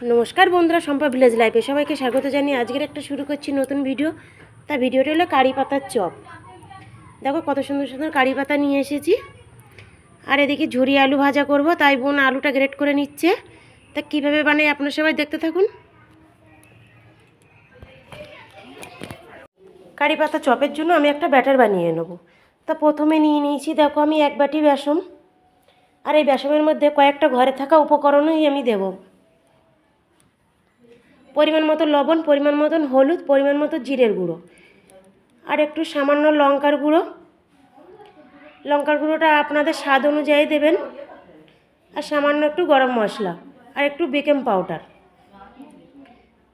নমস্কার বন্ধুরা, সম্পা ভিলেজ লাইফে সবাইকে স্বাগত জানিয়ে আজকের একটা শুরু করছি নতুন ভিডিও। তা ভিডিওটা হলো কারি পাতার চপ। দেখো কত সুন্দর সুন্দর কারি পাতা নিয়ে এসেছি। আর এদিকে ঝুরি আলু ভাজা করব, তাই বোন আলুটা গ্রেট করে নিচ্ছে। তা কীভাবে বানাই আপনারা সবাই দেখতে থাকুন। কারি পাতা চপের জন্য আমি একটা ব্যাটার বানিয়ে নেব। তা প্রথমে নিয়ে নিয়েছি, দেখো আমি 1 বাটি বেসন। আর এই বেসনের মধ্যে কয়েকটা ঘরে থাকা উপকরণই আমি দেব। পরিমাণ মতো লবণ, পরিমাণ মতন হলুদ, পরিমাণ মতো জিরের গুঁড়ো, আর একটু সামান্য লঙ্কার গুঁড়ো। লঙ্কার গুঁড়োটা আপনাদের স্বাদ অনুযায়ী দেবেন। আর সামান্য একটু গরম মশলা, আর একটু বেকিং পাউডার,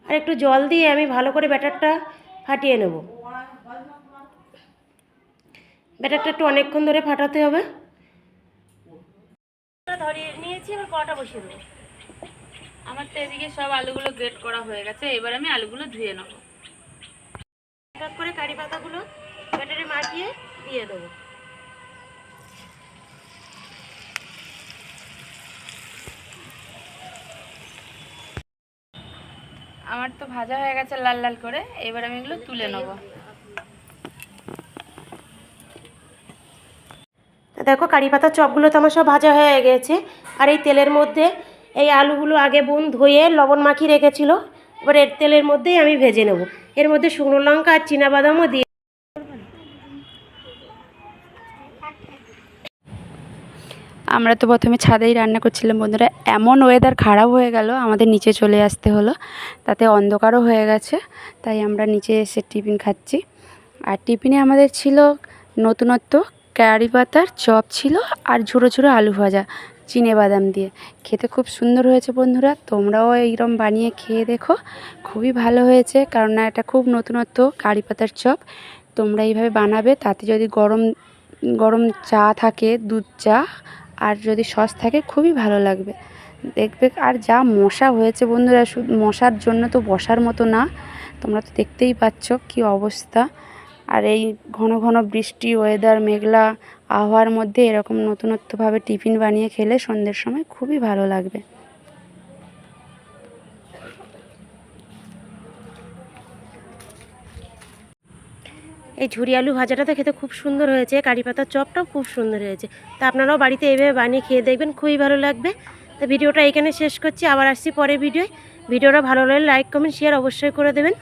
আর একটু জল দিয়ে আমি ভালো করে ব্যাটারটা ফাটিয়ে নেব। ব্যাটারটা একটু অনেকক্ষণ ধরে ফাটাতে হবে। ধরিয়ে নিয়েছি, এবার কড়াটা বসিয়ে দেবো। আমার তো এদিকে সব আলুগুলো গ্রেট করা হয়ে গেছে, এবার আমি আলুগুলো ধুয়ে নেব। হঠাৎ করে কারি পাতাগুলো ব্যাটারে মাখিয়ে দিয়ে দেবো। আমার তো ভাজা হয়ে গেছে লাল লাল করে, এবার আমি এগুলো তুলে নেব। দেখো কারি পাতার চপগুলো তো আমার সব ভাজা হয়ে গেছে। আর এই তেলের মধ্যে এই আলুগুলো আগে বোন ধুয়ে লবণ মাখিয়ে রেখেছিল। এবার এর তেলের মধ্যেই আমি ভেজে নেব। এর মধ্যে শুকনো লঙ্কা আর চীনাবাদামও দিয়ে। আমরা তো প্রথমে ছাদেই রান্না করছিলাম বন্ধুরা, এমন ওয়েদার খারাপ হয়ে গেল আমাদের নিচে চলে আসতে হলো। তাতে অন্ধকারও হয়ে গেছে, তাই আমরা নিচে এসে টিফিন খাচ্ছি। আর টিফিনে আমাদের ছিল নতুনত্ব কারি পাতার চপ ছিল, আর ঝুড়ো ঝুড়ো আলু ভাজা চিনেবাদাম দিয়ে। খেতে খুব সুন্দর হয়েছে বন্ধুরা, তোমরাও এইরকম বানিয়ে খেয়ে দেখো, খুবই ভালো হয়েছে। কারণ এটা খুব নতুনত্ব কারি পাতার চপ, তোমরা এইভাবে বানাবে। তাতে যদি গরম গরম চা থাকে, দুধ চা, আর যদি সস থাকে, খুবই ভালো লাগবে দেখবে। আর যা মশা হয়েছে বন্ধুরা, শুধু মশার জন্য তো বসার মতো না, তোমরা তো দেখতেই পাচ্ছ কি অবস্থা। আর এই ঘন ঘন বৃষ্টি ওয়েদার মেঘলা আবহাওয়ার মধ্যে এরকম নতুনত্বভাবে টিফিন বানিয়ে খেলে সন্ধ্যের সময় খুবই ভালো লাগবে। এই ঝুরি আলু ভাজাটা তো খেতে খুব সুন্দর হয়েছে, কারি পাতার চপটাও খুব সুন্দর হয়েছে। তা আপনারাও বাড়িতে এইভাবে বানিয়ে খেয়ে দেখবেন, খুবই ভালো লাগবে। তো ভিডিওটা এখানে শেষ করছি, আবার আসছি পরে ভিডিওটা ভালো লাগলে লাইক কমেন্ট শেয়ার অবশ্যই করে দেবেন।